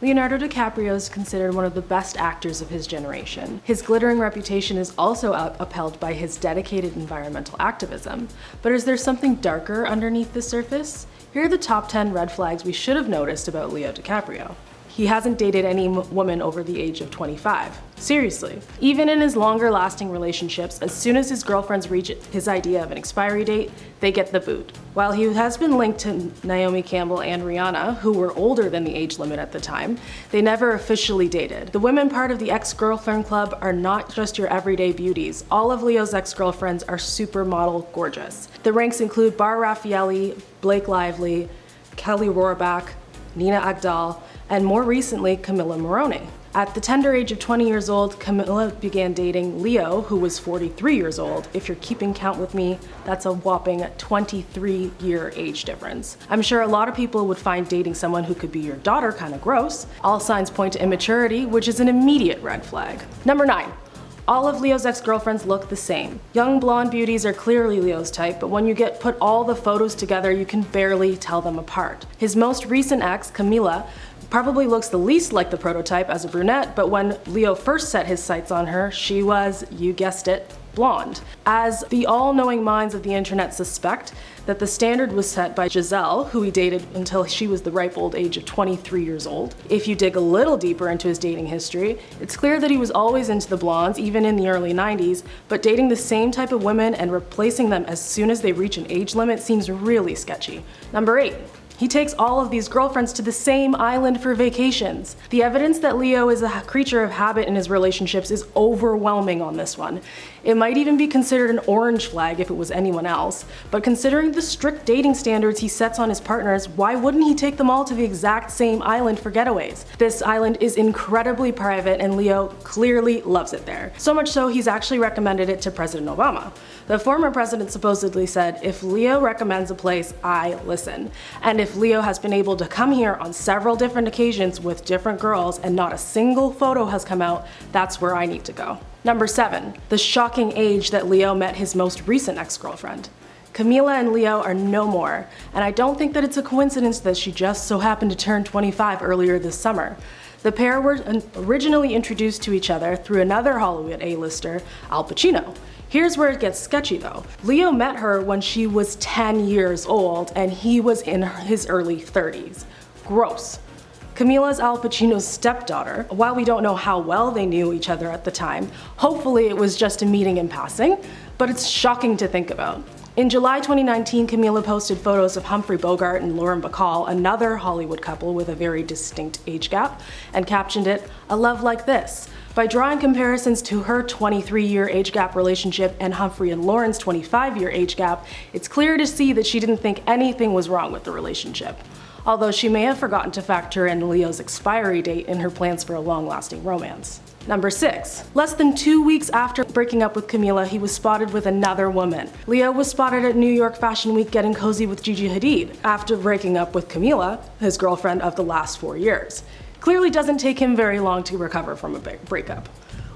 Leonardo DiCaprio is considered one of the best actors of his generation. His glittering reputation is also upheld by his dedicated environmental activism. But is there something darker underneath the surface? Here are the top 10 red flags we should have noticed about Leo DiCaprio. He hasn't dated any woman over the age of 25. Seriously. Even in his longer lasting relationships, as soon as his girlfriends reach his idea of an expiry date, they get the boot. While he has been linked to Naomi Campbell and Rihanna, who were older than the age limit at the time, they never officially dated. The women part of the ex-girlfriend club are not just your everyday beauties. All of Leo's ex-girlfriends are supermodel gorgeous. The ranks include Bar Raffaelli, Blake Lively, Kelly Rohrbach, Nina Agdal, and more recently, Camila Morrone. At the tender age of 20 years old, Camila began dating Leo, who was 43 years old. If you're keeping count with me, that's a whopping 23-year age difference. I'm sure a lot of people would find dating someone who could be your daughter kind of gross. All signs point to immaturity, which is an immediate red flag. Number 9. All of Leo's ex-girlfriends look the same. Young blonde beauties are clearly Leo's type, but when you put all the photos together, you can barely tell them apart. His most recent ex, Camila, probably looks the least like the prototype as a brunette, but when Leo first set his sights on her, she was, you guessed it, blonde. As the all-knowing minds of the internet suspect that the standard was set by Giselle, who he dated until she was the ripe old age of 23 years old. If you dig a little deeper into his dating history, it's clear that he was always into the blondes, even in the early 90s, but dating the same type of women and replacing them as soon as they reach an age limit seems really sketchy. Number 8. He takes all of these girlfriends to the same island for vacations. The evidence that Leo is a creature of habit in his relationships is overwhelming on this one. It might even be considered an orange flag if it was anyone else, but considering the strict dating standards he sets on his partners, why wouldn't he take them all to the exact same island for getaways? This island is incredibly private and Leo clearly loves it there. So much so he's actually recommended it to President Obama. The former president supposedly said, "If Leo recommends a place, I listen." And if Leo has been able to come here on several different occasions with different girls and not a single photo has come out, that's where I need to go. Number 7. The shocking age that Leo met his most recent ex-girlfriend. Camila and Leo are no more, and I don't think that it's a coincidence that she just so happened to turn 25 earlier this summer. The pair were originally introduced to each other through another Hollywood A-lister, Al Pacino. Here's where it gets sketchy though. Leo met her when she was 10 years old and he was in his early 30s. Gross. Camila's Al Pacino's stepdaughter. While we don't know how well they knew each other at the time, hopefully it was just a meeting in passing, but it's shocking to think about. In July 2019, Camila posted photos of Humphrey Bogart and Lauren Bacall, another Hollywood couple with a very distinct age gap, and captioned it, "A love like this." By drawing comparisons to her 23-year age gap relationship and Humphrey and Lauren's 25-year age gap, it's clear to see that she didn't think anything was wrong with the relationship. Although she may have forgotten to factor in Leo's expiry date in her plans for a long-lasting romance. Number 6. Less than 2 weeks after breaking up with Camila, he was spotted with another woman. Leo was spotted at New York Fashion Week getting cozy with Gigi Hadid after breaking up with Camila, his girlfriend of the last 4 years. Clearly doesn't take him very long to recover from a breakup.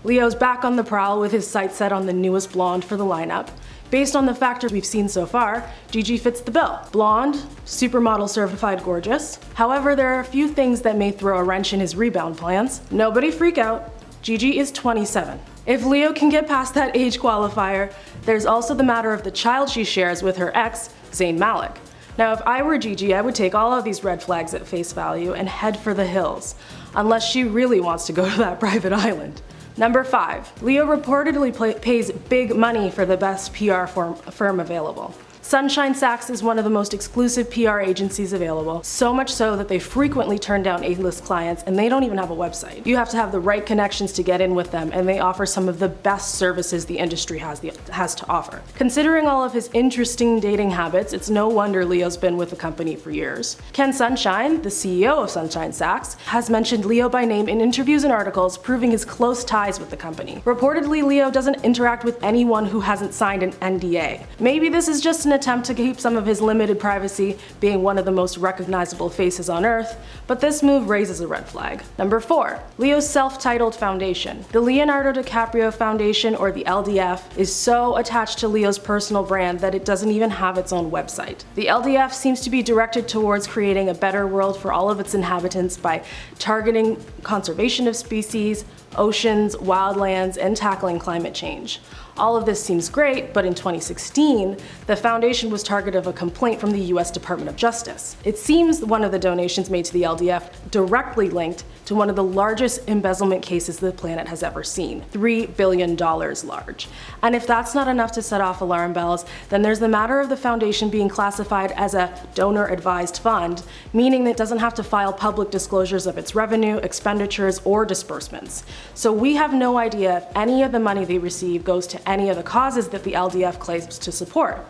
Leo's back on the prowl with his sights set on the newest blonde for the lineup. Based on the factors we've seen so far, Gigi fits the bill. Blonde, supermodel certified gorgeous. However, there are a few things that may throw a wrench in his rebound plans. Nobody freak out. Gigi is 27. If Leo can get past that age qualifier, there's also the matter of the child she shares with her ex, Zayn Malik. Now, if I were Gigi, I would take all of these red flags at face value and head for the hills, unless she really wants to go to that private island. Number 5. Leo reportedly pays big money for the best PR firm available. Sunshine Sachs is one of the most exclusive PR agencies available, so much so that they frequently turn down A-list clients and they don't even have a website. You have to have the right connections to get in with them, and they offer some of the best services the industry has to offer. Considering all of his interesting dating habits, it's no wonder Leo's been with the company for years. Ken Sunshine, the CEO of Sunshine Sachs, has mentioned Leo by name in interviews and articles, proving his close ties with the company. Reportedly, Leo doesn't interact with anyone who hasn't signed an NDA. Maybe this is just an attempt to keep some of his limited privacy, being one of the most recognizable faces on Earth, but this move raises a red flag. Number 4. Leo's self-titled foundation. The Leonardo DiCaprio Foundation, or the LDF, is so attached to Leo's personal brand that it doesn't even have its own website. The LDF seems to be directed towards creating a better world for all of its inhabitants by targeting conservation of species, oceans, wildlands, and tackling climate change. All of this seems great, but in 2016, the foundation was target of a complaint from the US Department of Justice. It seems one of the donations made to the LDF directly linked to one of the largest embezzlement cases the planet has ever seen, $3 billion large. And if that's not enough to set off alarm bells, then there's the matter of the foundation being classified as a donor-advised fund, meaning it doesn't have to file public disclosures of its revenue, expenditures, or disbursements. So we have no idea if any of the money they receive goes to any of the causes that the LDF claims to support.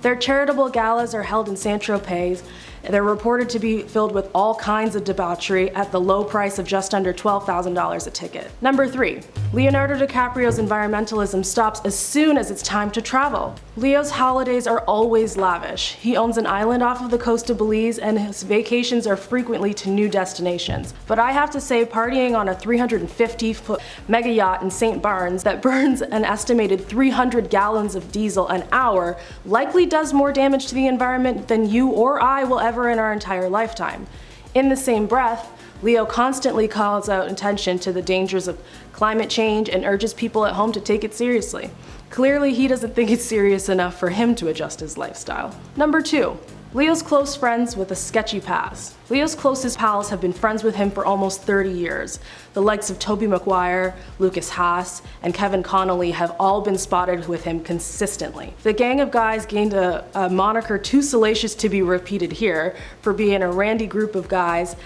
Their charitable galas are held in Saint-Tropez. They're reported to be filled with all kinds of debauchery at the low price of just under $12,000 a ticket. Number 3. Leonardo DiCaprio's environmentalism stops as soon as it's time to travel. Leo's holidays are always lavish. He owns an island off of the coast of Belize, and his vacations are frequently to new destinations. But I have to say, partying on a 350-foot mega yacht in St. Barnes that burns an estimated 300 gallons of diesel an hour likely does more damage to the environment than you or I will ever in our entire lifetime. In the same breath, Leo constantly calls out attention to the dangers of climate change and urges people at home to take it seriously. Clearly, he doesn't think it's serious enough for him to adjust his lifestyle. Number 2. Leo's close friends with a sketchy past. Leo's closest pals have been friends with him for almost 30 years. The likes of Tobey Maguire, Lucas Haas, and Kevin Connolly have all been spotted with him consistently. The gang of guys gained a moniker too salacious to be repeated here for being a randy group of guys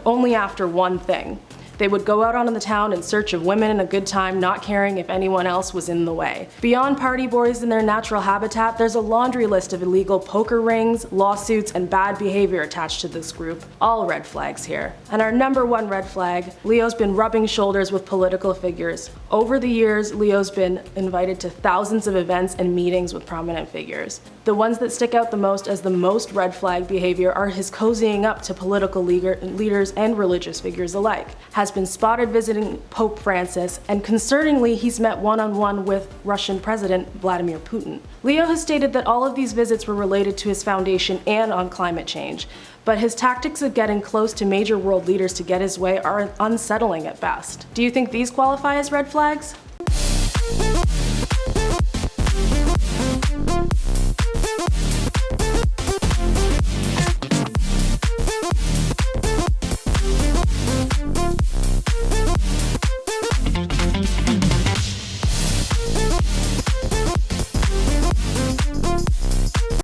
only after one thing. They would go out on the town in search of women and a good time, not caring if anyone else was in the way. Beyond party boys in their natural habitat, there's a laundry list of illegal poker rings, lawsuits, and bad behavior attached to this group. All red flags here. And our number 1 red flag, Leo's been rubbing shoulders with political figures. Over the years, Leo's been invited to thousands of events and meetings with prominent figures. The ones that stick out the most as the most red flag behavior are his cozying up to political leaders and religious figures alike. Has been spotted visiting Pope Francis, and concerningly, he's met one-on-one with Russian President Vladimir Putin. Leo has stated that all of these visits were related to his foundation and on climate change, but his tactics of getting close to major world leaders to get his way are unsettling at best. Do you think these qualify as red flags?